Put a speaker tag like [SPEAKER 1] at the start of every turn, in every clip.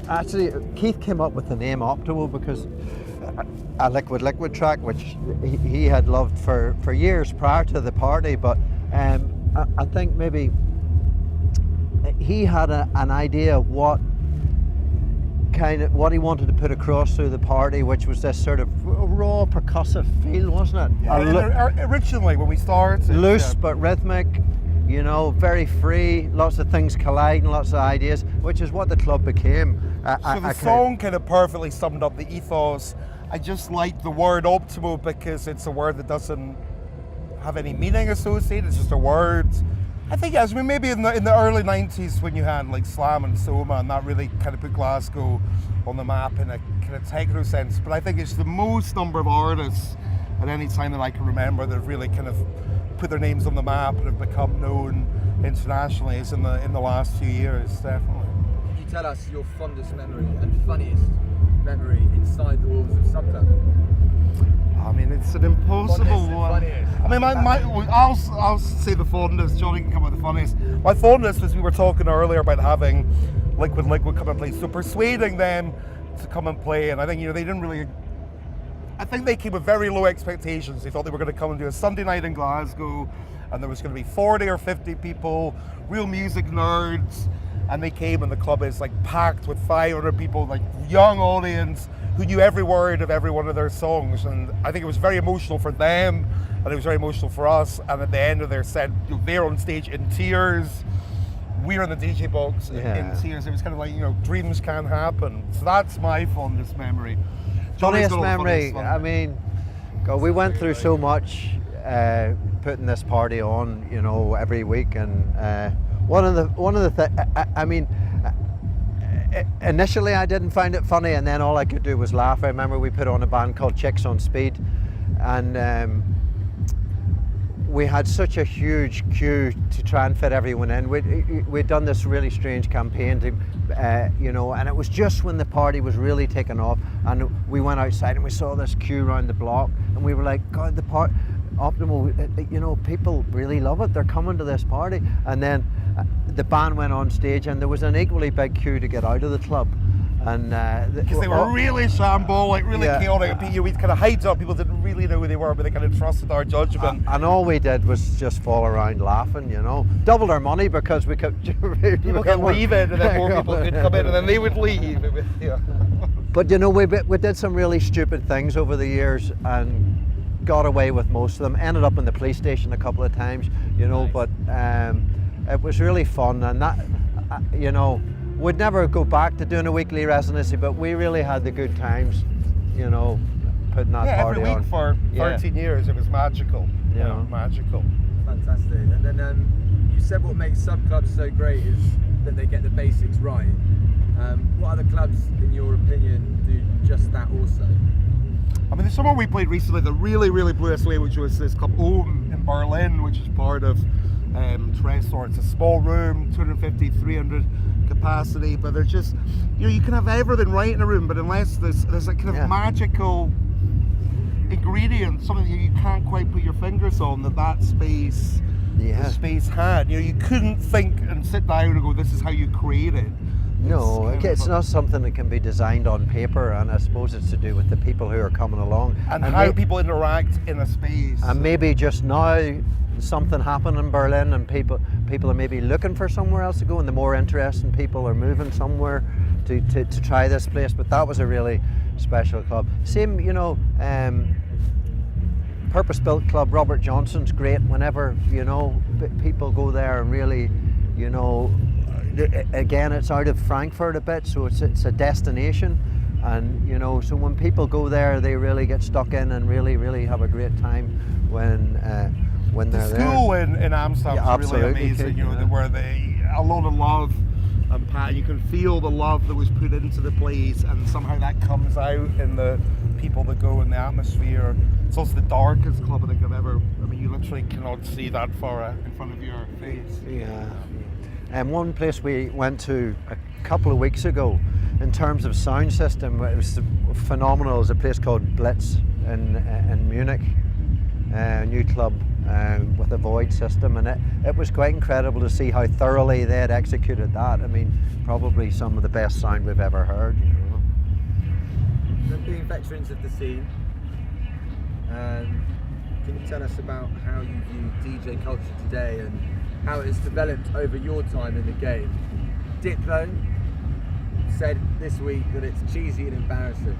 [SPEAKER 1] actually, Keith came up with the name Optimo because a liquid track, which he had loved for years prior to the party, but I think maybe he had an idea of what he wanted to put across through the party, which was this sort of raw percussive feel, wasn't it?
[SPEAKER 2] Originally, when we started,
[SPEAKER 1] loose but rhythmic, very free, lots of things colliding, lots of ideas, which is what the club became.
[SPEAKER 2] So the song kind of perfectly summed up the ethos. I just like the word Optimo because it's a word that doesn't have any meaning associated, it's just a word. I think, yes, maybe in the early 90s when you had like Slam and Soma, and that really kind of put Glasgow on the map in a kind of techno sense. But I think it's the most number of artists at any time that I can remember that have really kind of put their names on the map and have become known internationally is in the last few years, definitely.
[SPEAKER 3] Can you tell us your fondest memory and funniest memory inside the walls of Sub Club?
[SPEAKER 2] I mean, it's an impossible one. I mean, I'll say the fondest. Johnny can come with the funniest. My fondest was we were talking earlier about having Liquid come and play. So persuading them to come and play, and I think they didn't really. I think they came with very low expectations. They thought they were going to come and do a Sunday night in Glasgow, and there was going to be 40 or 50 people, real music nerds, and they came, and the club is like packed with 500 people, like young audience who knew every word of every one of their songs. And I think it was very emotional for them, and it was very emotional for us. And at the end of their set, they're on stage in tears. We're in the DJ box in tears. It was kind of like, dreams can happen. So that's my fondest memory.
[SPEAKER 1] Funniest memory, I mean, God, we went through so much putting this party on, every week. And one of the initially I didn't find it funny, and then all I could do was laugh. I remember we put on a band called Chicks on Speed, and we had such a huge queue to try and fit everyone in. We'd done this really strange campaign to, and it was just when the party was really taking off, and we went outside and we saw this queue around the block, and we were like, God, Optimo, people really love it. They're coming to this party. And then the band went on stage, and there was an equally big queue to get out of the club. And
[SPEAKER 2] because they were really shambolic, really chaotic. We kind of hyped up. People didn't really know who they were, but they kind of trusted our judgment.
[SPEAKER 1] And all we did was just fall around laughing, Doubled our money because we kept
[SPEAKER 2] people could leave it, and then more people could come in, and then they would leave.
[SPEAKER 1] But we did some really stupid things over the years, and got away with most of them. Ended up in the police station a couple of times, nice. But it was really fun, and that, we'd never go back to doing a weekly residency, but we really had the good times, putting that party on.
[SPEAKER 2] Every week for 13 years, it was magical. Magical.
[SPEAKER 3] Fantastic. And then you said what makes Sub Clubs so great is that they get the basics right. What other clubs, in your opinion, do just that also?
[SPEAKER 2] I mean, there's somewhere we played recently that really, really blew us away, which was this club Ohm in Berlin, which is part of Tresor. It's a small room, 250, 300 capacity, but there's just, you can have everything right in a room, but unless there's a kind of magical ingredient, something that you can't quite put your fingers on, that space, the space had. You couldn't think and sit down and go, this is how you create it.
[SPEAKER 1] No, it's not something that can be designed on paper, and I suppose it's to do with the people who are coming along.
[SPEAKER 2] And how people interact in a space.
[SPEAKER 1] And maybe just now something happened in Berlin, and people are maybe looking for somewhere else to go, and the more interesting people are moving somewhere to try this place. But that was a really special club. Same, purpose-built club, Robert Johnson's great whenever, people go there and really, again, it's out of Frankfurt a bit, so it's a destination, and so when people go there, they really get stuck in and really, really have a great time when they're there.
[SPEAKER 2] The school in Amsterdam is really amazing. Where a lot of love and you can feel the love that was put into the place, and somehow that comes out in the people that go in the atmosphere. It's also the darkest club I think I've ever. I mean, you literally cannot see that far in front of your face.
[SPEAKER 1] Yeah. And one place we went to a couple of weeks ago, in terms of sound system, it was phenomenal. It was a place called Blitz in Munich, a new club. with a void system, and it was quite incredible to see how thoroughly they had executed that. I mean, probably some of the best sound we've ever heard.
[SPEAKER 3] And being veterans of the scene, can you tell us about how you view DJ culture today and how it has developed over your time in the game? Diplo said this week that it's cheesy and embarrassing.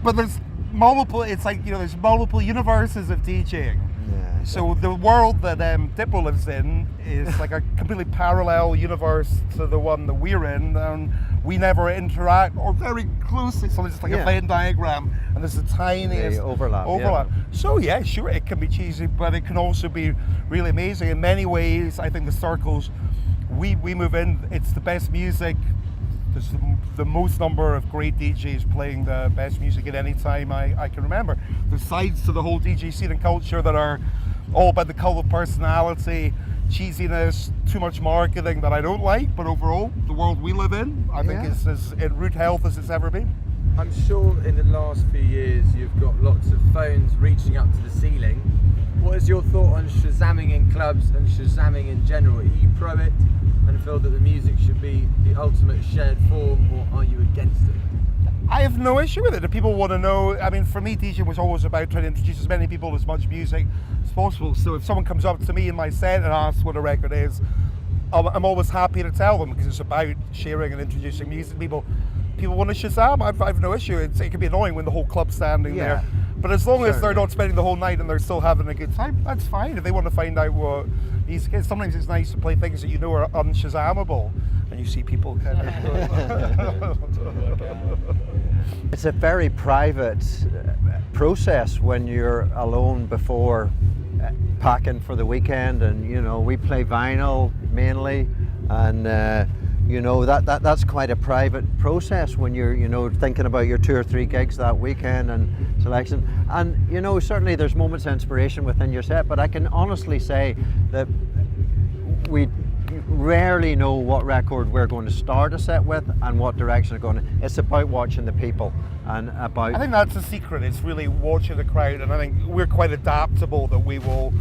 [SPEAKER 2] But there's multiple, it's like, there's multiple universes of DJing.
[SPEAKER 1] Yeah.
[SPEAKER 2] So the world that Diplo lives in is like a completely parallel universe to the one that we're in, and we never interact or very closely. So it's like a Venn diagram, and there's the tiniest
[SPEAKER 1] overlap.
[SPEAKER 2] Yeah. So yeah, sure, it can be cheesy, but it can also be really amazing. In many ways, I think the circles we move in, it's the best music. There's the most number of great DJs playing the best music at any time I can remember. There's sides to the whole DJ scene and culture that are all about the cult of personality, cheesiness, too much marketing that I don't like, but overall, the world we live in, I think is as in root health as it's ever been.
[SPEAKER 3] I'm sure in the last few years you've got lots of phones reaching up to the ceiling. What is your thought on Shazamming in clubs and Shazamming in general? Are you pro it and feel that the music should be the ultimate shared form, or are you against it?
[SPEAKER 2] I have no issue with it. If people want to know, I mean, for me, DJing was always about trying to introduce as many people as much music as possible. So if someone comes up to me in my set and asks what a record is, I'm always happy to tell them, because it's about sharing and introducing music to people. People want to Shazam, I've no issue. It can be annoying when the whole club's standing there. But as long as they're not spending the whole night and they're still having a good time, that's fine. If they want to find out what music is, sometimes it's nice to play things that you know are unShazammable, and you see people kind of...
[SPEAKER 1] It's a very private process when you're alone before packing for the weekend, and we play vinyl mainly, and that's quite a private process when you're thinking about your 2 or 3 gigs that weekend and selection. And certainly there's moments of inspiration within your set, but I can honestly say that we rarely know what record we're going to start a set with and what direction we're going to. It's about watching the people and about...
[SPEAKER 2] I think that's the secret. It's really watching the crowd, and I think we're quite adaptable, that we will...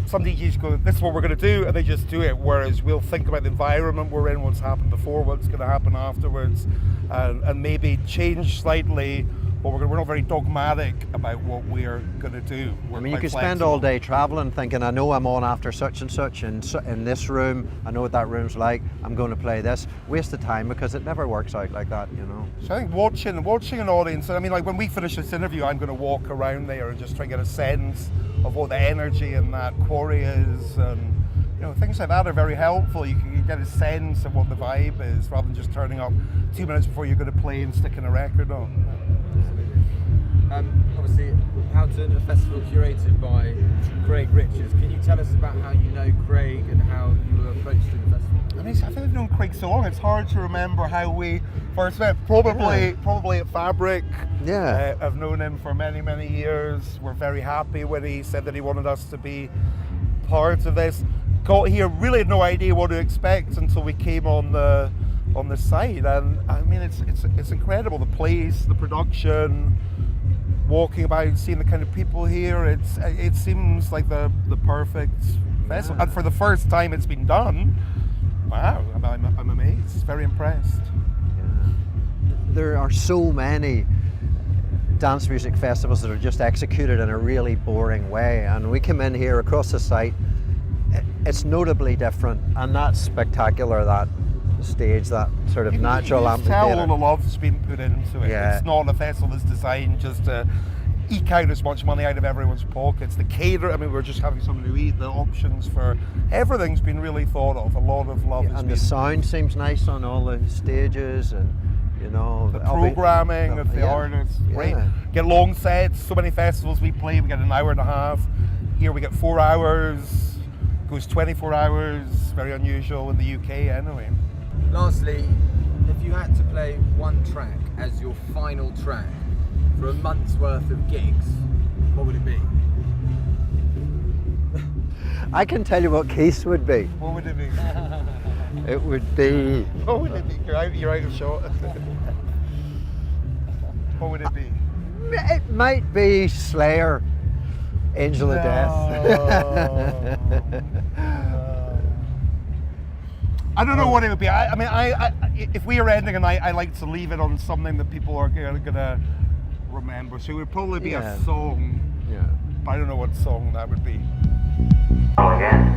[SPEAKER 2] Some DJs go, this is what we're going to do, and they just do it, whereas we'll think about the environment we're in, what's happened before, what's going to happen afterwards, and maybe change slightly. But we're not very dogmatic about what we're going to do.
[SPEAKER 1] I mean, you can spend all day traveling thinking, I know I'm on after such and such in this room, I know what that room's like, I'm going to play this. Waste of time, because it never works out like that,
[SPEAKER 2] So I think watching an audience, I mean, like when we finish this interview, I'm going to walk around there and just try and get a sense of what the energy in that quarry is, and things like that are very helpful. You get a sense of what the vibe is, rather than just turning up 2 minutes before you're going to play and sticking a record on.
[SPEAKER 3] Obviously, Houghton Festival curated by Craig Richards. Can you tell us about how you know Craig and how you were approached to the festival?
[SPEAKER 2] I mean, I think I've known Craig so long, it's hard to remember how we first met. Probably at Fabric.
[SPEAKER 1] Yeah.
[SPEAKER 2] I've known him for many, many years. We're very happy when he said that he wanted us to be part of this. Got here, really had no idea what to expect until we came on the site, and I mean, it's incredible. The place, the production, walking about, seeing the kind of people here. It seems like the perfect festival, and for the first time it's been done. Wow, I'm amazed. Very impressed.
[SPEAKER 1] There are so many dance music festivals that are just executed in a really boring way, and we come in here across the site, it's notably different, and that's spectacular, that stage, that sort of natural amphitheatre.
[SPEAKER 2] Tell all the love's been put into it.
[SPEAKER 1] Yeah.
[SPEAKER 2] It's not a festival that's designed just to eke out as much money out of everyone's pockets. The cater, I mean, we're just having something to eat. The options for everything's been really thought of. A lot of love has been.
[SPEAKER 1] And the sound seems nice on all the stages, and
[SPEAKER 2] the programming of the artists. Great. Get long sets. So many festivals we play, we get an hour and a half. Here we get 4 hours. Goes 24 hours. Very unusual in the UK anyway.
[SPEAKER 3] Lastly, if you had to play one track as your final track for a month's worth of gigs, what would it be?
[SPEAKER 1] I can tell you what Keith's would be.
[SPEAKER 2] What would it be?
[SPEAKER 1] It would be...
[SPEAKER 2] What would it be? You're out of shot. What would it be?
[SPEAKER 1] It might be Slayer. Angel of Death.
[SPEAKER 2] I don't know what it would be. I mean, if we were ending a night, I like to leave it on something that people are gonna remember. So it would probably be a song.
[SPEAKER 1] Yeah.
[SPEAKER 2] But I don't know what song that would be.
[SPEAKER 4] Again.